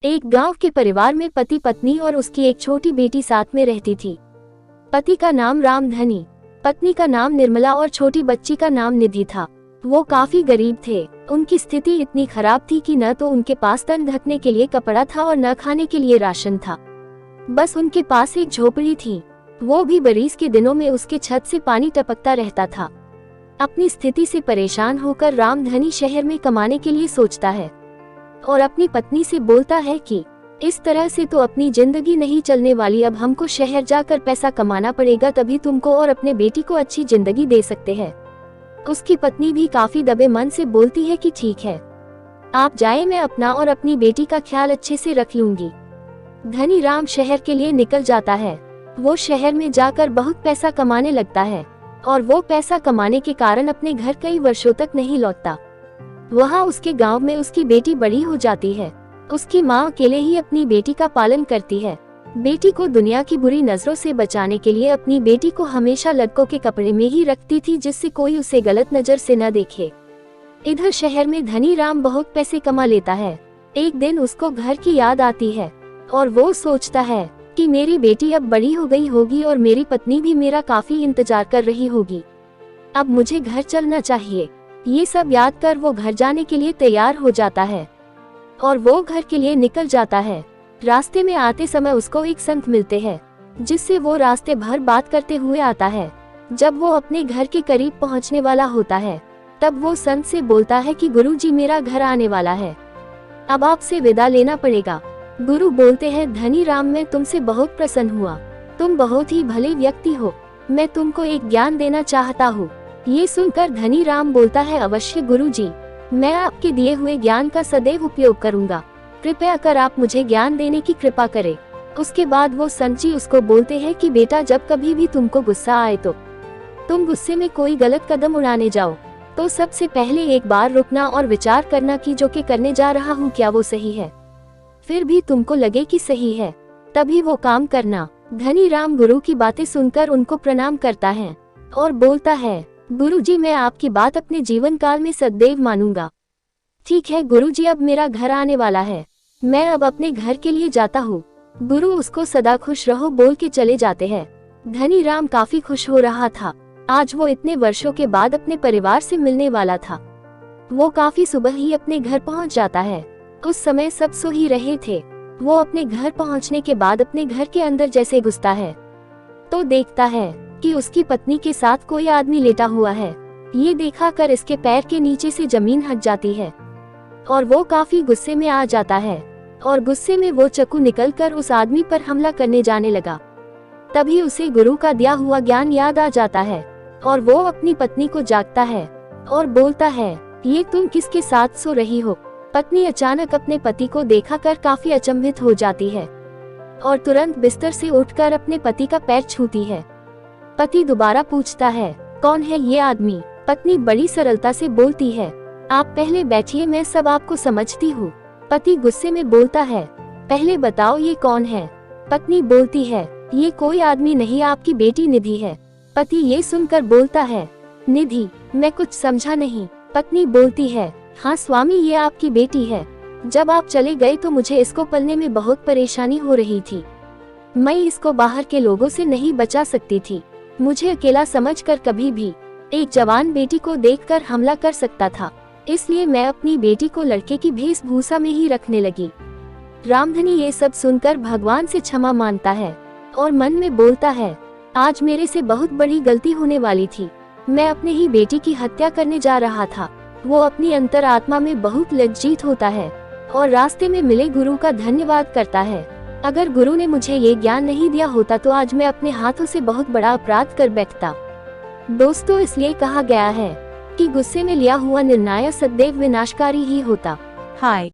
एक गांव के परिवार में पति पत्नी और उसकी एक छोटी बेटी साथ में रहती थी। पति का नाम रामधनी, पत्नी का नाम निर्मला और छोटी बच्ची का नाम निधि था। वो काफी गरीब थे। उनकी स्थिति इतनी खराब थी कि न तो उनके पास तन ढकने के लिए कपड़ा था और न खाने के लिए राशन था। बस उनके पास एक झोपड़ी थी, वो भी बारिश के दिनों में उसके छत से पानी टपकता रहता था। अपनी स्थिति से परेशान होकर रामधनी शहर में कमाने के लिए सोचता है और अपनी पत्नी से बोलता है कि इस तरह से तो अपनी जिंदगी नहीं चलने वाली, अब हमको शहर जाकर पैसा कमाना पड़ेगा, तभी तुमको और अपने बेटी को अच्छी जिंदगी दे सकते हैं। उसकी पत्नी भी काफी दबे मन से बोलती है कि ठीक है, आप जाए, मैं अपना और अपनी बेटी का ख्याल अच्छे से रख लूंगी। धनी राम शहर के लिए निकल जाता है। वो शहर में जाकर बहुत पैसा कमाने लगता है और वो पैसा कमाने के कारण अपने घर कई वर्षों तक नहीं लौटता। वहाँ उसके गांव में उसकी बेटी बड़ी हो जाती है। उसकी माँ अकेले ही अपनी बेटी का पालन करती है। बेटी को दुनिया की बुरी नजरों से बचाने के लिए अपनी बेटी को हमेशा लड़कों के कपड़े में ही रखती थी, जिससे कोई उसे गलत नजर से न देखे। इधर शहर में धनी राम बहुत पैसे कमा लेता है। एक दिन उसको घर की याद आती है और वो सोचता है कि मेरी बेटी अब बड़ी हो गई होगी और मेरी पत्नी भी मेरा काफी इंतजार कर रही होगी, अब मुझे घर चलना चाहिए। ये सब याद कर वो घर जाने के लिए तैयार हो जाता है और वो घर के लिए निकल जाता है। रास्ते में आते समय उसको एक संत मिलते हैं, जिससे वो रास्ते भर बात करते हुए आता है। जब वो अपने घर के करीब पहुंचने वाला होता है, तब वो संत से बोलता है कि गुरुजी, मेरा घर आने वाला है, अब आपसे विदा लेना पड़ेगा। गुरु बोलते हैं, धनी राम, मैं तुमसे बहुत प्रसन्न हुआ, तुम बहुत ही भले व्यक्ति हो, मैं तुमको एक ज्ञान देना चाहता हूँ। ये सुनकर धनी राम बोलता है, अवश्य गुरुजी, मैं आपके दिए हुए ज्ञान का सदैव उपयोग करूंगा, कृपया कर आप मुझे ज्ञान देने की कृपा करें। उसके बाद वो संत जी उसको बोलते हैं कि बेटा, जब कभी भी तुमको गुस्सा आए तो तुम गुस्से में कोई गलत कदम उड़ाने जाओ तो सबसे पहले एक बार रुकना और विचार करना कि जो कि करने जा रहा हूँ क्या वो सही है। फिर भी तुमको लगे कि सही है, तभी वो काम करना। धनी राम गुरु की बातें सुनकर उनको प्रणाम करता है और बोलता है, गुरुजी, मैं आपकी बात अपने जीवन काल में सदैव मानूंगा। ठीक है गुरुजी, अब मेरा घर आने वाला है, मैं अब अपने घर के लिए जाता हूँ। गुरु उसको सदा खुश रहो बोल के चले जाते हैं। धनी राम काफी खुश हो रहा था। आज वो इतने वर्षों के बाद अपने परिवार से मिलने वाला था। वो काफी सुबह ही अपने घर पहुँच जाता है। उस समय सब सो ही रहे थे। वो अपने घर पहुँचने के बाद अपने घर के अंदर जैसे घुसता है तो देखता है कि उसकी पत्नी के साथ कोई आदमी लेटा हुआ है। ये देखा कर इसके पैर के नीचे से जमीन हट जाती है और वो काफी गुस्से में आ जाता है और गुस्से में वो चाकू निकलकर उस आदमी पर हमला करने जाने लगा। तभी उसे गुरु का दिया हुआ ज्ञान याद आ जाता है और वो अपनी पत्नी को जागता है और बोलता है, ये तुम किसके साथ सो रही हो? पत्नी अचानक अपने पति को देखा कर काफी अचंभित हो जाती है और तुरंत बिस्तर से उठकर अपने पति का पैर छूती है। पति दोबारा पूछता है, कौन है ये आदमी? पत्नी बड़ी सरलता से बोलती है, आप पहले बैठिए, मैं सब आपको समझती हूँ। पति गुस्से में बोलता है, पहले बताओ ये कौन है? पत्नी बोलती है, ये कोई आदमी नहीं, आपकी बेटी निधि है। पति ये सुनकर बोलता है, निधि? मैं कुछ समझा नहीं। पत्नी बोलती है, हाँ स्वामी, ये आपकी बेटी है। जब आप चले गए तो मुझे इसको पलने में बहुत परेशानी हो रही थी। मैं इसको बाहर के लोगों से नहीं बचा सकती थी। मुझे अकेला समझकर कभी भी एक जवान बेटी को देखकर हमला कर सकता था, इसलिए मैं अपनी बेटी को लड़के की वेशभूषा में ही रखने लगी। रामधनी ये सब सुनकर भगवान से क्षमा मांगता है और मन में बोलता है, आज मेरे से बहुत बड़ी गलती होने वाली थी। मैं अपने ही बेटी की हत्या करने जा रहा था। वो अपनी अंतरात्मा में बहुत लज्जित होता है और रास्ते में मिले गुरु का धन्यवाद करता है। अगर गुरु ने मुझे ये ज्ञान नहीं दिया होता तो आज मैं अपने हाथों से बहुत बड़ा अपराध कर बैठता। दोस्तों, इसलिए कहा गया है कि गुस्से में लिया हुआ निर्णय सदैव विनाशकारी ही होता। हाय,